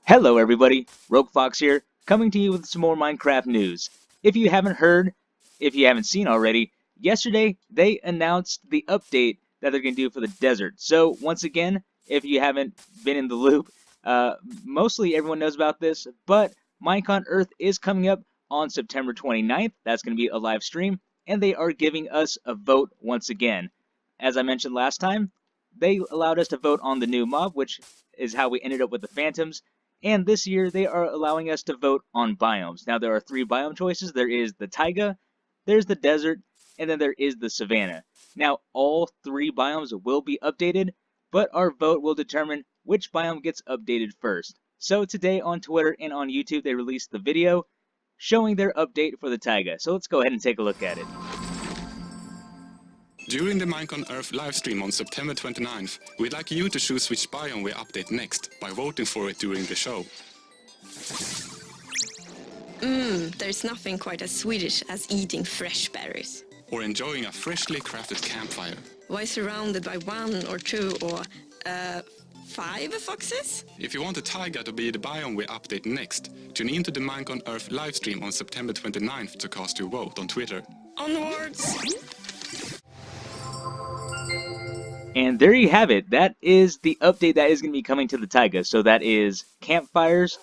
Hello everybody, Rogue Fox here, coming to you with some more Minecraft news. If you haven't heard, if you haven't seen already, yesterday they announced the update that they're going to do for the desert. So once again, if you haven't been in the loop, mostly everyone knows about this, but MineconEarth is coming up on September 29th. That's going to be a live stream, and they are giving us a vote once again. As I mentioned last time, they allowed us to vote on the new mob, which is how we ended up with the Phantoms. And this year, they are allowing us to vote on biomes. Now, there are 3 biome choices. There is the Taiga, there's the desert, and then there is the savanna. Now, all 3 biomes will be updated, but our vote will determine which biome gets updated first. So today on Twitter and on YouTube, they released the video showing their update for the Taiga. So let's go ahead and take a look at it. During the MineconEarth livestream on September 29th, we'd like you to choose which biome we update next by voting for it during the show. There's nothing quite as Swedish as eating fresh berries. Or enjoying a freshly crafted campfire. Why surrounded by 1 or 2 or 5 foxes? If you want the Taiga to be the biome we update next, tune in to the MineconEarth livestream on September 29th to cast your vote on Twitter. Onwards! And there you have it. That is the update that is going to be coming to the Taiga. So that is campfires.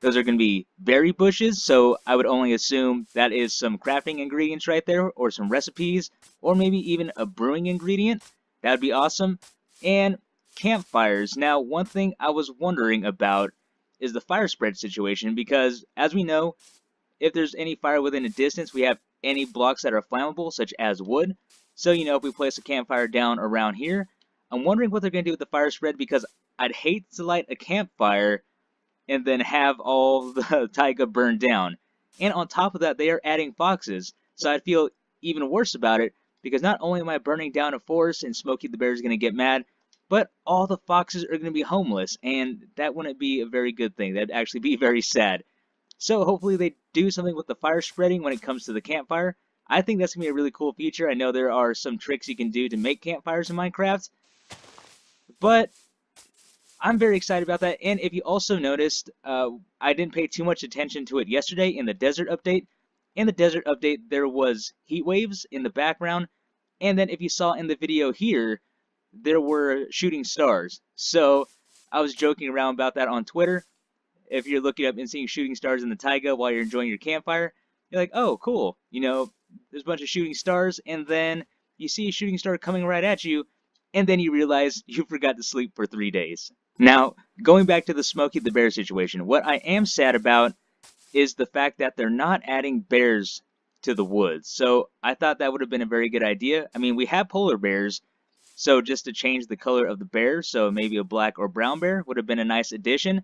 Those are going to be berry bushes. So I would only assume that is some crafting ingredients right there, or some recipes, or maybe even a brewing ingredient. That would be awesome. And campfires. Now, one thing I was wondering about is the fire spread situation, because as we know, if there's any fire within a distance, we have any blocks that are flammable, such as wood. So, you know, if we place a campfire down around here, I'm wondering what they're going to do with the fire spread, because I'd hate to light a campfire and then have all the taiga burned down. And on top of that, they are adding foxes. So I'd feel even worse about it, because not only am I burning down a forest and Smokey the Bear is going to get mad, but all the foxes are going to be homeless. And that wouldn't be a very good thing. That'd actually be very sad. So hopefully they do something with the fire spreading when it comes to the campfire. I think that's going to be a really cool feature. I know there are some tricks you can do to make campfires in Minecraft, but I'm very excited about that. And if you also noticed, I didn't pay too much attention to it yesterday in the desert update. In the desert update, there was heat waves in the background. And then if you saw in the video here, there were shooting stars. So I was joking around about that on Twitter. If you're looking up and seeing shooting stars in the taiga while you're enjoying your campfire, you're like, oh, cool. You know, there's a bunch of shooting stars, and then you see a shooting star coming right at you, and then you realize you forgot to sleep for 3 days. Now, going back to the Smokey the Bear situation, what I am sad about is the fact that they're not adding bears to the woods. So I thought that would have been a very good idea. I mean, we have polar bears, so just to change the color of the bear, so maybe a black or brown bear would have been a nice addition.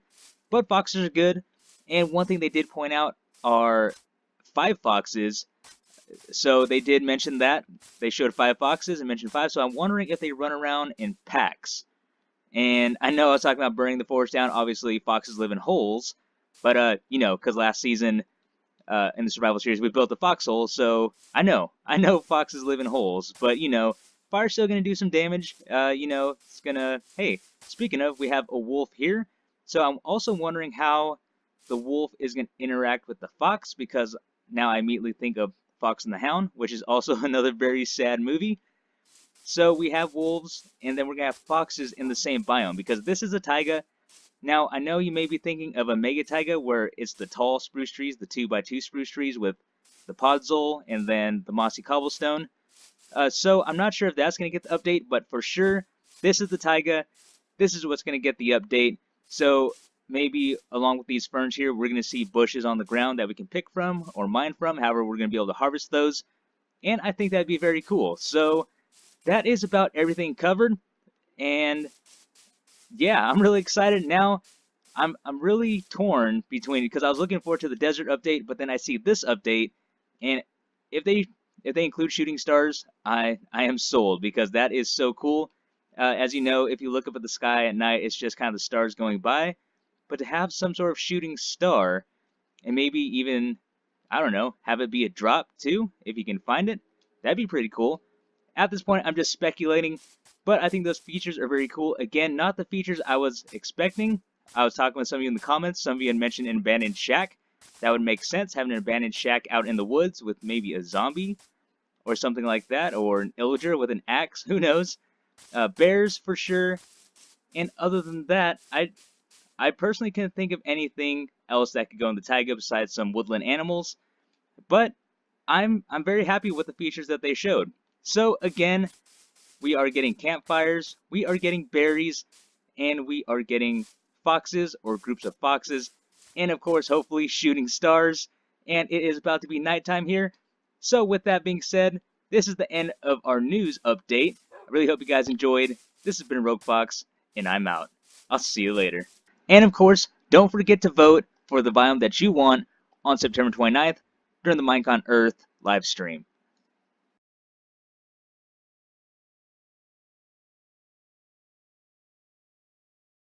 But foxes are good, and one thing they did point out are 5 foxes. So they did mention that. They showed 5 foxes and mentioned 5, so I'm wondering if they run around in packs. And I know I was talking about burning the forest down. Obviously, foxes live in holes, but, you know, because last season in the survival series, we built a foxhole, so I know foxes live in holes, but, you know, fire's still going to do some damage. You know, it's going to, hey, speaking of, we have a wolf here. So I'm also wondering how the wolf is going to interact with the fox, because now I immediately think of Fox and the Hound, which is also another very sad movie. So we have wolves, and then we're going to have foxes in the same biome, because this is a taiga. Now, I know you may be thinking of a mega taiga, where it's the tall spruce trees, the 2x2 spruce trees with the podzol and then the mossy cobblestone. So I'm not sure if that's going to get the update, but for sure, this is the taiga. This is what's going to get the update. So maybe along with these ferns here, we're going to see bushes on the ground that we can pick from or mine from. However, we're going to be able to harvest those. And I think that'd be very cool. So that is about everything covered. And yeah, I'm really excited. Now, I'm really torn between, because I was looking forward to the desert update, but then I see this update. And if they include shooting stars, I am sold, because that is so cool. As you know, if you look up at the sky at night, it's just kind of the stars going by. But to have some sort of shooting star, and maybe even, I don't know, have it be a drop too, if you can find it, that'd be pretty cool. At this point, I'm just speculating, but I think those features are very cool. Again, not the features I was expecting. I was talking with some of you in the comments. Some of you had mentioned an abandoned shack. That would make sense, having an abandoned shack out in the woods with maybe a zombie or something like that, or an illager with an axe. Who knows? Bears for sure. And other than that, I personally can't think of anything else that could go in the taiga besides some woodland animals. But I'm very happy with the features that they showed. So again, we are getting campfires, we are getting berries, and we are getting foxes or groups of foxes, and of course, hopefully, shooting stars. And it is about to be nighttime here. So, with that being said, this is the end of our news update. I really hope you guys enjoyed. This has been Rogue Fox, and I'm out. I'll see you later. And of course, don't forget to vote for the biome that you want on September 29th during the MineconEarth live stream.